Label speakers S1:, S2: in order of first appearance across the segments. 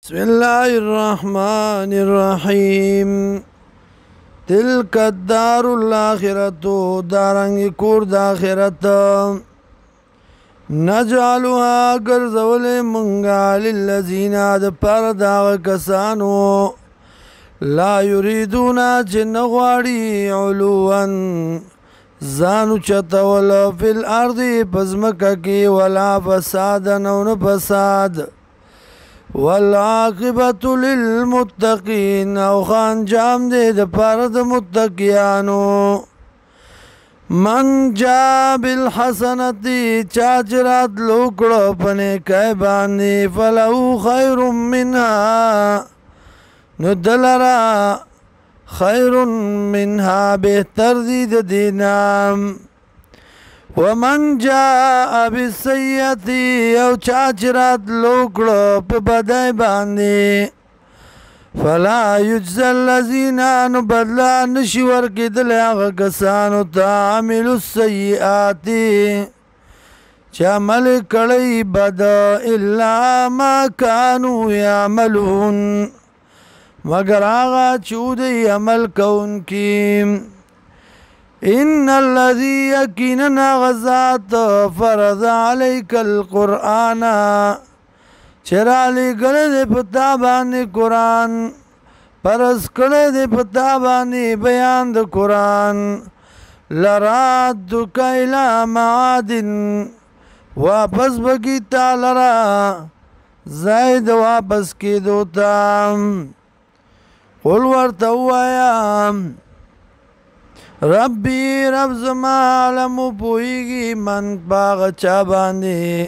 S1: بسم الله الرحمن الرحيم تلك الدار الآخرة دارنگ کور د آخرت نجعلها گرزول منگا للذین د پر دا کسانو لا یریدون چن غواړي علوا زانو چتول فی الارض پزمکه کی ولا فساد نون فساد والعاقبت للمتقین او خان جام دے د پاره د متقیانو من جا بالحسنتی چاچرات لوکړو پنه کای باندې فلو خیر منها نو دلرا خیر منها بهتر دی د دینام ومن جاء بالسیئه او چاچرات لوکړو په بدای باندې فلا یجزى الذین ان بدلا نشي ورکېدل هغه کسانو ته عملوا السیئات چې عمل کړی بد الا ما كانوا يعملون مگر هغه چې دوی عمل کوونکي ان الذي يقيننا غزات فرض عليك القرآن چرالی گلے دے پتا باندې قرآن پرس کلے دے پتا باندې بیان د قرآن لرادک الى معاد واپس بگی تالرا زائد واپس کی دوتا قل ورتوایا ربی رب زما علم پوئیگی من باغ چا باندې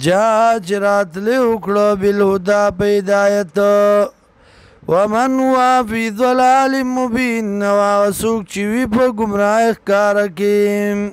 S1: جا چرات لے اکڑو بالہدا پیدایت ومن ہوا فی ضلال مبین واغسوک چوی پا گمراہ کارکیم